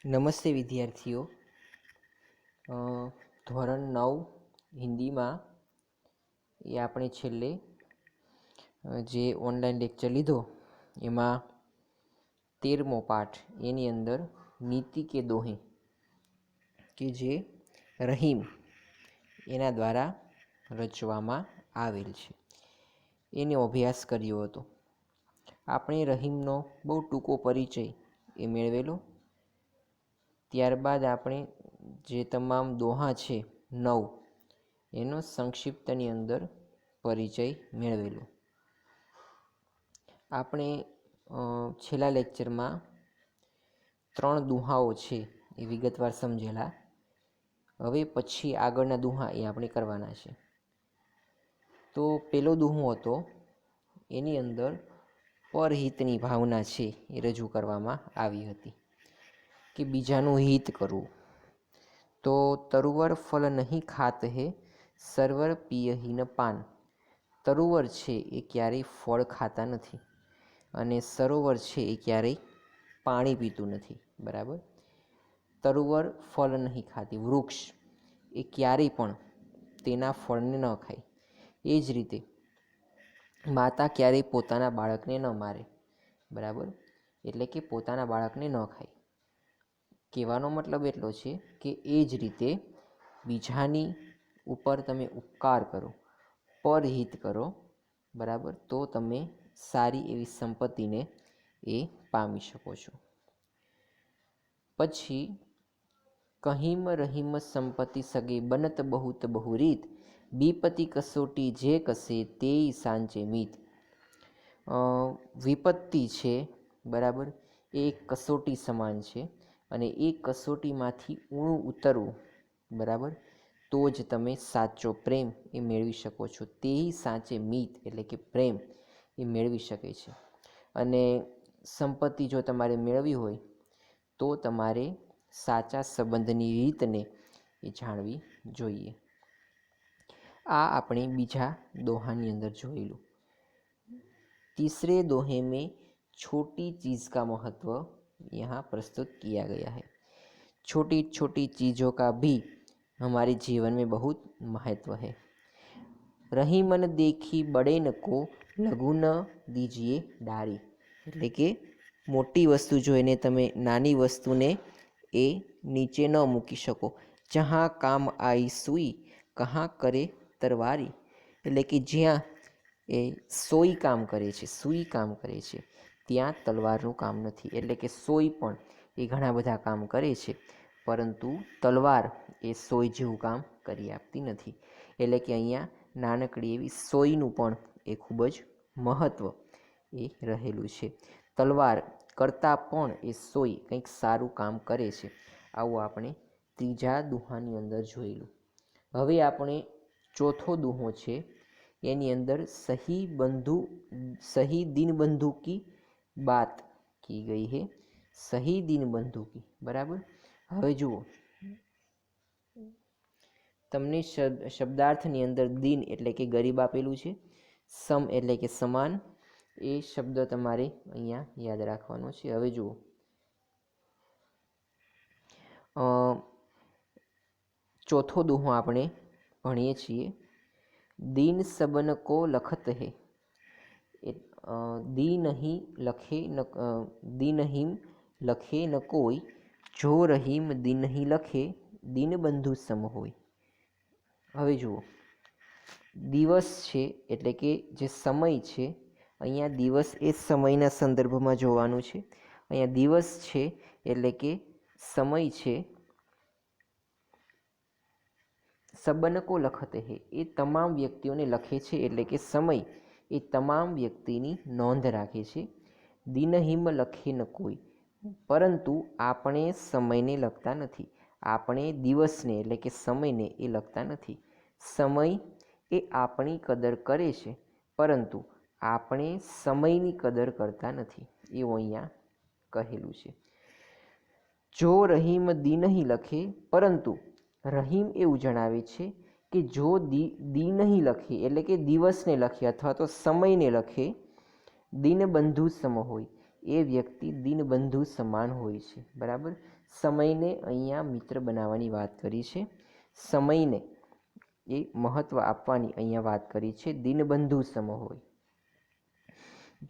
નમસ્તે વિદ્યાર્થીઓ. ધોરણ 9 હિન્દીમાં આપણે છેલ્લે જે ઓનલાઈન લેક્ચર લીધો એમાં 13મો પાઠ, એની અંદર નીતિ કે દોહે કે જે રહીમ એના દ્વારા રચવામાં આવેલ છે એનો અભ્યાસ કર્યો હતો. આપણે રહીમનો બહુ ટૂંકો પરિચય એ મેળવેલો. ત્યારબાદ આપણે જે તમામ દોહા છે 9 એનો સંક્ષિપ્તની અંદર પરિચય મેળવેલો. આપણે છેલ્લા લેક્ચરમાં 3 દુહાઓ છે એ વિગતવાર સમજેલા. હવે પછી આગળના દુહા એ આપણે કરવાના છે. તો પહેલો દુહો હતો, એની અંદર પરહિતની ભાવના છે એ રજૂ કરવામાં આવી હતી કે બીજાનું હિત કરવું. તો તરુવર ફલ નહીં ખાત હે, સરવર પિયહિ ન પાન. તરુવર છે એ ક્યારેય ફળ ખાતા નથી અને સરોવર છે એ ક્યારેય પાણી પીતું નથી. બરાબર. તરુવર ફળ નહીં ખાતી, વૃક્ષ એ ક્યારેય પણ તેના ફળને ન ખાય. એ જ રીતે માતા ક્યારેય પોતાના બાળકને ન મારે. બરાબર. એટલે કે પોતાના બાળકને ન ખાય. કહેવાનો મતલબ એટલો છે કે એ જ રીતે બીજાની ઉપર તમે ઉપકાર કરો, પરહિત કરો, બરાબર, તો તમે સારી એવી સંપત્તિને એ પામી શકો છો. પછી કહીમ રહીમ સંપત્તિ સગે બનત બહુત બહુરીત, વિપત્તિ કસોટી જે કસે તેઈ સાંચે મીત. વિપત્તિ છે, બરાબર, એ એક કસોટી સમાન છે અને એ કસોટીમાંથી ઊણું ઉતરવું, બરાબર, તો જ તમે સાચો પ્રેમ એ મેળવી શકો છો. તેઈ સાચે મીત એટલે કે પ્રેમ એ મેળવી શકે છે. અને સંપત્તિ જો તમારે મેળવી હોય તો તમારે સાચા સંબંધની રીતને એ જાણવી જોઈએ. આ આપણે બીજા દોહાની અંદર જોયેલું. तीसरे दोहे में छोटी चीज़ का महत्व यहाँ प्रस्तुत किया गया है. छोटी छोटी चीज़ों का भी हमारे जीवन में बहुत महत्व है. रही मन देखी बड़े न को लघु न दीजिए डारी. એટલે કે મોટી વસ્તુ જોઈને તમે નાની વસ્તુને એ નીચે ન મૂકી શકો. જहाँ કામ आई સુઈ કहाँ કરે તરવારી. એટલે કે જ્યાં એ સોઈ કામ કરે છે, સુઈ કામ કરે છે, ત્યાં તલવારનું કામ નથી. એટલે કે સોઈ પણ એ ઘણા બધા કામ કરે છે, પરંતુ તલવાર એ સોઈ જેવું કામ કરી આપતી નથી. એટલે કે અહીંયા નાનકડી એવી સોઈનું પણ એ ખૂબ જ મહત્ત્વ એ રહેલું છે. તલવાર કરતાં પણ એ સોઈ કંઈક સારું કામ કરે છે. આવું આપણે ત્રીજા દુહાની અંદર જોયેલું. હવે આપણે ચોથો દુહો છે, એની અંદર સહી દીનબંધુ કી બાત કી ગઈ હે. સહી દીનબંધુ કી, બરાબર. હવે જુઓ, તમને શબ્દાર્થની અંદર દીન એટલે કે ગરીબ આપેલું છે, સમ એટલે કે સમાન. એ શબ્દ તમારે અહીંયા યાદ રાખવાનો છે. હવે જુઓ, ચોથો દુહો આપણે ભણીએ છીએ. દીન સબન કો લખત હે, દીનહિમ લખે ન કોઈ, જો રહીમ દીનહિ લખે દીનબંધુ સમ હોય. હવે જુઓ, દિવસ છે એટલે કે જે સમય છે, અહીંયા દિવસ એ સમયના સંદર્ભમાં જોવાનું છે. અહીંયા દિવસ છે એટલે કે સમય છે. સબનકો લખત હે એ તમામ વ્યક્તિઓને લખે છે, એટલે કે સમય એ તમામ વ્યક્તિની નોંધ રાખે છે. દિનહિમ લખે ન કોઈ, પરંતુ આપણે સમયને લખતા નથી. આપણે દિવસને એટલે કે સમયને એ લખતા નથી. સમય એ આપણી કદર કરે છે, પરંતુ આપણે સમયની કદર કરતા નથી, એવું અહીંયા કહેલું છે. જો રહીમ દીનહિ લખે, પરંતુ રહીમ એવું જણાવે છે કે જો દીનહિ લખે એટલે કે દિવસને લખે અથવા તો સમયને લખે, દીનબંધુ સમ હોય, એ વ્યક્તિ દીનબંધુ સમાન હોય છે. બરાબર. સમયને અહીંયા મિત્ર બનાવવાની વાત કરી છે, સમયને એ મહત્ત્વ આપવાની અહીંયા વાત કરી છે. દિનબંધુ સમ હોય,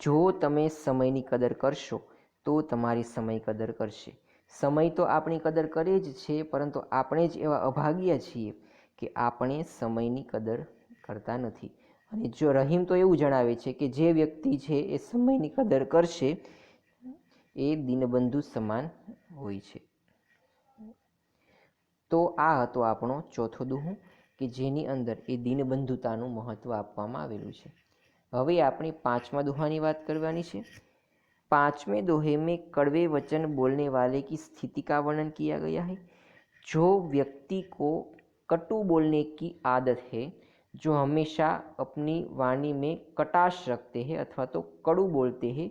જો તમે સમયની કદર કરશો તો તમારી સમય કદર કરશે. સમય તો આપણી કદર કરે જ છે, પરંતુ આપણે જ એવા અભાગ્યા છીએ કે આપણે સમયની કદર કરતા નથી. અને જો રહીમ તો એવું જણાવે છે કે જે વ્યક્તિ છે એ સમયની કદર કરશે એ દિનબંધુ સમાન હોય છે. તો આ હતો આપણો ચોથો દોહો કે જેની અંદર એ દિનબંધુતાનું મહત્ત્વ આપવામાં આવેલું છે. હવે આપણે પાંચમા દોહાની વાત કરવાની છે. पांचवें दोहे में कड़वे वचन बोलने वाले की स्थिति का वर्णन किया गया है। जो व्यक्ति को कटु बोलने की आदत है, जो हमेशा अपनी वाणी में कटाश रखते हैं अथवा तो कड़ू बोलते हैं,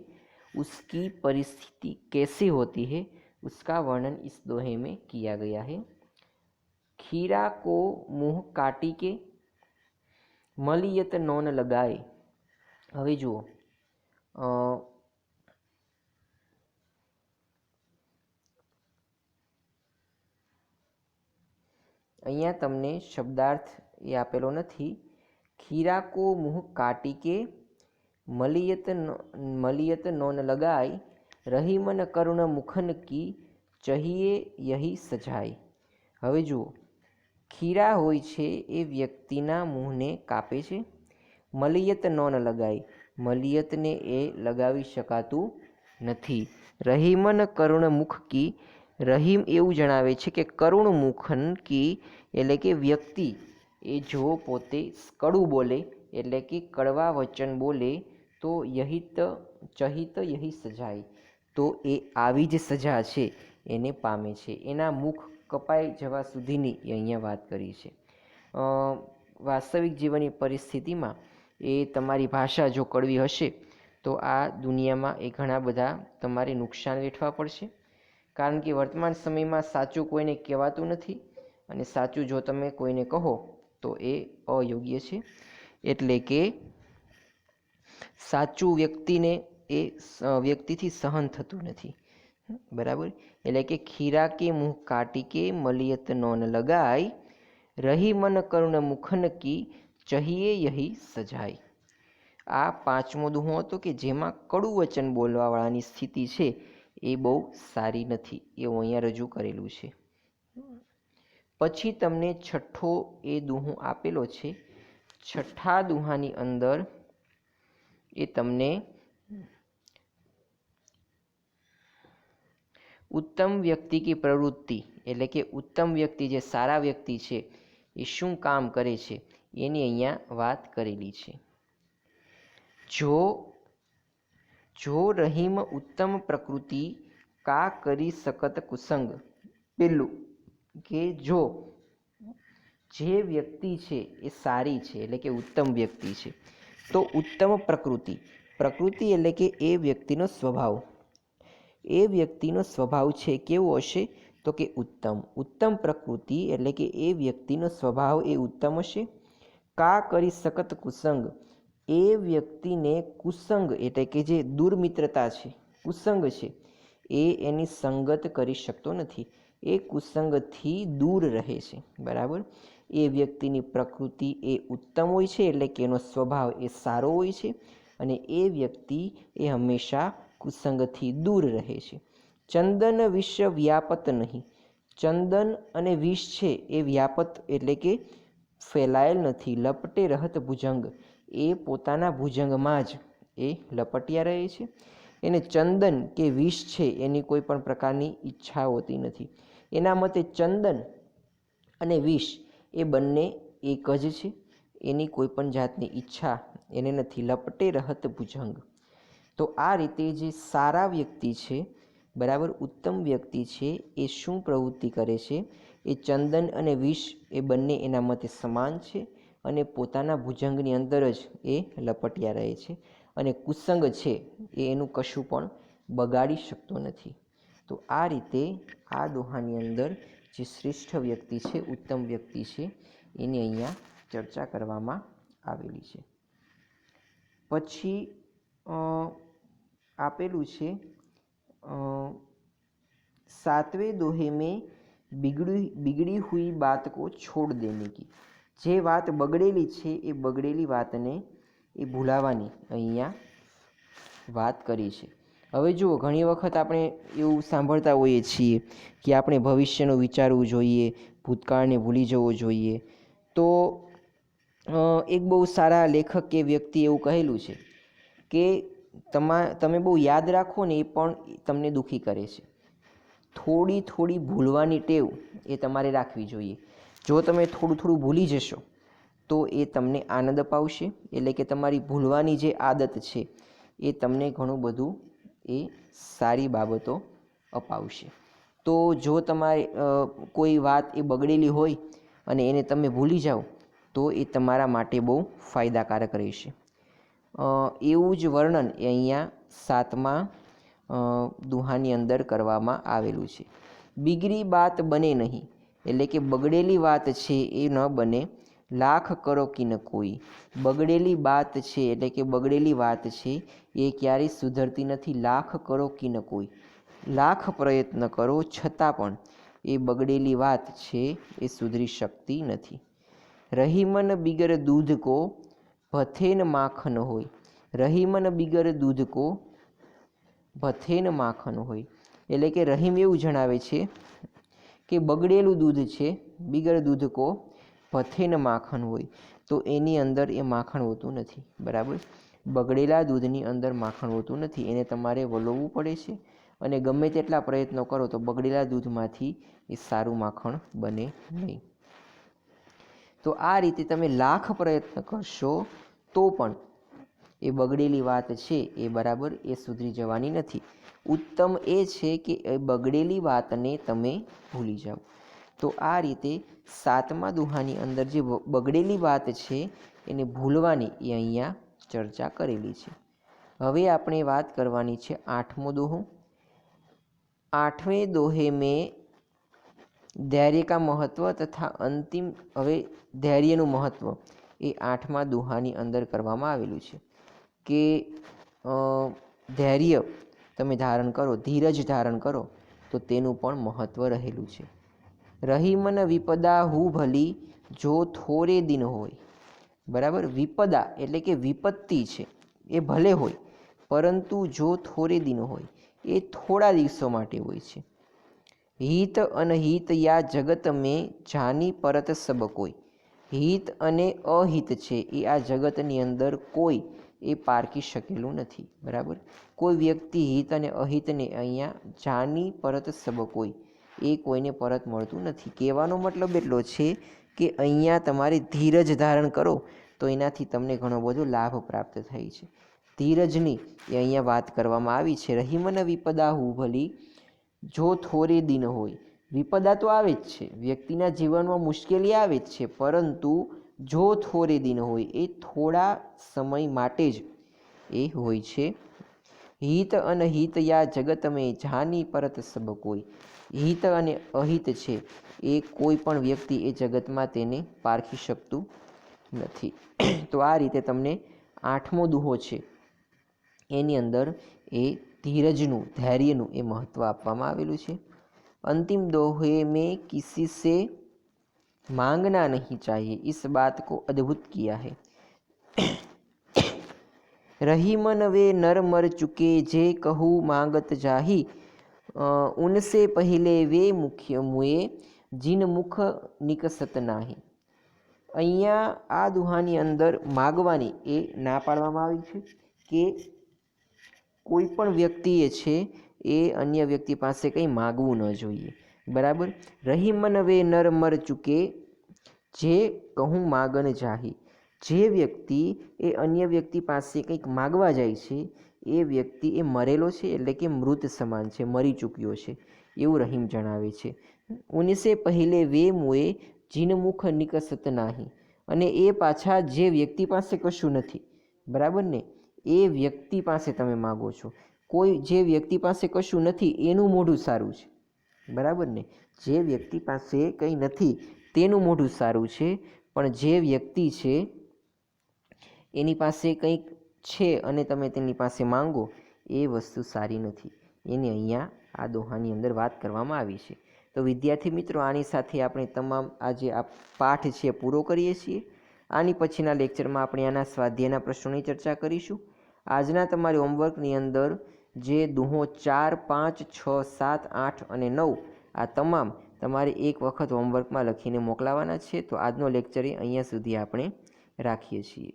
उसकी परिस्थिति कैसी होती है उसका वर्णन इस दोहे में किया गया है। खीरा को मुंह काटी के मलियत नौन लगाए। हवे जुओ અહીંયા તમને શબ્દાર્થ એ આપેલો નથી. ખીરા કો મુંહ કાટી કે મલિયત નોન લગાય, રહી મન કરુણ મુખન કી ચહિએ યહી સજાય. હવે જુઓ, ખીરા હોય છે એ વ્યક્તિના મુંહને કાપે છે. મલિયત નોન લગાય, મલિયતને એ લગાવી શકાતું નથી. રહીમન કરુણ મુખ કી, રહીમ એવું જણાવે છે કે કરુણ મુખન કી એટલે કે વ્યક્તિ એ જો પોતે કડું બોલે એટલે કે કડવા વચન બોલે તો ચહિત યહી સજાય, તો એ આવી જ સજા છે એને પામે છે. એના મુખ કપાઈ જવા સુધીની એ અહીંયા વાત કરી છે. વાસ્તવિક જીવનની પરિસ્થિતિમાં એ તમારી ભાષા જો કડવી હશે તો આ દુનિયામાં એ ઘણા બધા તમારે નુકસાન વેઠવા પડશે. કારણ કે વર્તમાન સમયમાં સાચું કોઈને કહેવાતું નથી અને સાચું જો તમે કોઈને કહો તો એ અયોગ્ય છે. એટલે કે સાચું વ્યક્તિને એ વ્યક્તિથી સહન થતું નથી. બરાબર. એટલે કે ખીરા કે મુંહ કાટી કે મલિયત નોન લગાય, રહી મન કરુણ મુખન કી ચહિએ યહી સજાય. આ પાંચમો દોહો હતો કે જેમાં કડું વચન બોલવાવાળાની સ્થિતિ છે એ બહુ સારી નથી એવું અહીંયા રજૂ કરેલું છે. પછી તમને છઠ્ઠો એ દોહો આપેલો છે. છઠ્ઠા દોહાની અંદર એ તમને ઉત્તમ વ્યક્તિ કી પ્રવૃત્તિ એટલે કે ઉત્તમ વ્યક્તિ જે સારા વ્યક્તિ છે એ શું કામ કરે છે એની અહીંયા વાત કરેલી છે. જો રહીમ ઉત્તમ પ્રકૃતિ કા કરી શકત કુસંગ. પેલું કે જો જે વ્યક્તિ છે એ સારી છે એટલે કે ઉત્તમ વ્યક્તિ છે તો ઉત્તમ પ્રકૃતિ, પ્રકૃતિ એટલે કે એ વ્યક્તિનો સ્વભાવ, એ વ્યક્તિનો સ્વભાવ છે કેવો હશે તો કે ઉત્તમ. ઉત્તમ પ્રકૃતિ એટલે કે એ વ્યક્તિનો સ્વભાવ એ ઉત્તમ હશે. કા કરી શકત કુસંગ, એ વ્યક્તિને કુસંગ એટલે કે જે દુર્મિત્રતા છે, કુસંગ છે એ એની સંગત કરી શકતો નથી, એ કુસંગથી દૂર રહે છે. બરાબર. એ વ્યક્તિની પ્રકૃતિ એ ઉત્તમ હોય છે એટલે કે એનો સ્વભાવ એ સારો હોય છે અને એ વ્યક્તિ એ હંમેશા કુસંગથી દૂર રહે છે. ચંદન વિષ વ્યાપત નહીં, ચંદન અને વિષ છે એ વ્યાપત એટલે કે ફેલાયેલ નથી. લપટે રહત ભુજંગ, એ પોતાના ભુજંગમાં જ એ લપટ્યા રહે છે. એને ચંદન કે વિષ છે એની કોઈ પણ પ્રકારની ઈચ્છા હોતી નથી. એના મતે ચંદન અને વિષ એ બંને એક જ છે, એની કોઈ પણ જાતની ઈચ્છા એને નથી. લપટે રહત ભુજંગ. તો આ રીતે જે સારા વ્યક્તિ છે, બરાબર, ઉત્તમ વ્યક્તિ છે એ શું પ્રવૃત્તિ કરે છે, એ ચંદન અને વિષ એ બંને એના મતે સમાન છે અને પોતાના ભુજંગની અંદર જ એ લપટ્યા રહે છે અને કુસંગ છે એ એનું કશું પણ બગાડી શકતો નથી. તો આ રીતે આ દોહાની અંદર જે શ્રેષ્ઠ વ્યક્તિ છે, ઉત્તમ વ્યક્તિ છે એની અહીંયા ચર્ચા કરવામાં આવેલી છે. પછી આપેલું છે सातवें दोहे में बिगड़ी हुई बात को छोड़ देने की, જે વાત બગડેલી છે એ બગડેલી વાતને એ ભૂલાવાની અહીંયા વાત કરી છે. હવે જુઓ, ઘણી વખત આપણે એવું સાંભળતા હોઈએ છીએ કે આપણે ભવિષ્યનું વિચારવું જોઈએ, ભૂતકાળને ભૂલી જવો જોઈએ. તો એક બહુ સારા લેખક કે વ્યક્તિ એવું કહેલું છે કે તમે બહુ યાદ રાખો ને એ પણ તમને દુઃખી કરે છે. થોડી થોડી ભૂલવાની ટેવ એ તમારે રાખવી જોઈએ. જો તમે થોડું થોડું ભૂલી જશો તો એ તમને આનંદ અપાવશે, એટલે કે તમારી ભૂલવાની જે આદત છે એ તમને ઘણું બધું એ સારી બાબતો અપાવશે. તો જો તમારે કોઈ વાત એ બગડેલી હોય અને એને તમે ભૂલી જાઓ તો એ તમારા માટે બહુ ફાયદાકારક રહેશે. એવું જ વર્ણન એ અહીંયા 7મા દુહાની અંદર કરવામાં આવેલું છે. બિગડી બાત બને નહીં, એટલે કે બગડેલી વાત છે એ ન બને. લાખ કરો કે ન કોઈ, બગડેલી બાત છે એટલે કે બગડેલી વાત છે એ ક્યારેય સુધરતી નથી. લાખ કરો કે ન કોઈ, લાખ પ્રયત્ન કરો છતાં પણ એ બગડેલી વાત છે એ સુધરી શકતી નથી. રહીમન બિગર દૂધ કો ભથેન માખન હોય, રહીમન બિગર દૂધ કો ભથેન માખન હોય, એટલે કે રહીમ એવું જણાવે છે કે બગડેલું દૂધ છે, બિગર દૂધ કો ભથેન માખન હોય, તો એની અંદર એ માખણ હોતું નથી. બરાબર, બગડેલા દૂધની અંદર માખણ હોતું નથી, એને તમારે વલોવવું પડે છે અને ગમે તેટલા પ્રયત્નો કરો તો બગડેલા દૂધમાંથી એ સારું માખણ બને નહીં. તો આ રીતે તમે લાખ પ્રયત્ન કરશો તો પણ એ બગડેલી વાત છે એ બરાબર એ સુધરી જવાની નથી. ઉત્તમ એ છે કે એ બગડેલી વાતને તમે ભૂલી જાઓ. તો આ રીતે 7મા દુહાની અંદર જે બગડેલી વાત છે એને ભૂલવાની એ અહીંયા ચર્ચા કરેલી છે. હવે આપણે વાત કરવાની છે 8મો દોહો. 8વેं दोहे में धैर्य का महत्व तथा अंतिम, હવે ધૈર્યનું મહત્વ એ 8મા દોહાની અંદર કરવામાં આવેલું છે કે ધૈર્ય તમે ધારણ કરો, ધીરજ ધારણ કરો તો તેનું પણ મહત્વ રહેલું છે. રહીમન વિપદા હું ભલી જો થોરે દિન હોય. બરાબર, વિપદા એટલે કે વિપત્તિ છે એ ભલે હોય પરંતુ જો થોરે દિન હોય એ થોડા દિવસો માટે હોય છે. હિત અનહિત યા જગત મેં જાની પરત સબ કોઈ, હિત અને અહિત છે એ આ જગતની અંદર કોઈ એ પારખી શકેલું નથી. બરાબર, કોઈ વ્યક્તિ હિત અને અહિતને અહીંયા જાની પરત સબ કોઈ, એ કોઈને પરત મળતું નથી. કહેવાનો મતલબ એટલો છે કે અહીંયા તમારે ધીરજ ધારણ કરો તો એનાથી તમને ઘણો બધો લાભ પ્રાપ્ત થાય છે. ધીરજની એ અહીંયા વાત કરવામાં આવી છે. રહીમન વિપદા હું ભલી જો થોરે દિન હોય, વિપદા તો આવે જ છે, વ્યક્તિના જીવનમાં મુશ્કેલી આવે જ છે, પરંતુ જો થોરે દિન હોય એ થોડા સમય માટે જ એ હોય છે. હિત અનહિત યા જગત મેં જાની પરત સબ કોઈ, હિત અને અહિત છે એ કોઈ પણ વ્યક્તિ એ જગતમાં તેને પારખી શકતું નથી. તો આ રીતે તમને 8મો દુહો છે એની અંદર એ ધીરજનું, ધૈર્યનું એ મહત્વ આપવામાં આવેલું છે. અંતિમ दोहे में किसी से मांगना नहीं चाहिए, इस बात को अद्भुत किया है. रहीमन वे नर मर चुके जे कहूँ मांगत जाही, उनसे पहले वे मुख्य मुए जिन मुख निकसत नाही. અહીંયા આ દુહાની અંદર માગવાની એ ના પાડવામાં આવી છે કે કોઈ પણ વ્યક્તિએ છે એ અન્ય વ્યક્તિ પાસે કંઈ માગવું ન જોઈએ. બરાબર, રહીમન વે નર મર ચૂકે જે કહું માગન જાહી, જે વ્યક્તિ એ અન્ય વ્યક્તિ પાસે કંઈક માગવા જાય છે એ વ્યક્તિ એ મરેલો છે, એટલે કે મૃત સમાન છે, મરી ચૂક્યો છે એવું રહીમ જણાવે છે. ઉનસે પહેલે વે મુએ જીનમુખ નિકસત નાહી, અને એ પાછા જે વ્યક્તિ પાસે કશું નથી. બરાબર ને, એ વ્યક્તિ પાસે તમે માગો છો. કોઈ જે વ્યક્તિ પાસે કશું નથી એનું મોઢું સારું છે. બરાબર ને, જે વ્યક્તિ પાસે કંઈ નથી તેનું મોઢું સારું છે, પણ જે વ્યક્તિ છે એની પાસે કંઈક છે અને તમે તેની પાસે માંગો એ વસ્તુ સારી નથી. એની અહીંયા આ દોહાની અંદર વાત કરવામાં આવી છે. તો વિદ્યાર્થી મિત્રો, આની સાથે આપણે તમામ આ જે આ પાઠ છે પૂરો કરીએ છીએ. આની પછીના લેક્ચરમાં આપણે આના સ્વાધ્યાયના પ્રશ્નોની ચર્ચા કરીશું. આજના તમારી હોમવર્કની અંદર જે દોહો 4, 5, 6, 7, 8 અને 9 આ તમામ તમારે એક વખત હોમવર્કમાં લખીને મોકલાવાના છે. તો આજનો લેક્ચર અહીંયા સુધી આપણે રાખીએ છીએ.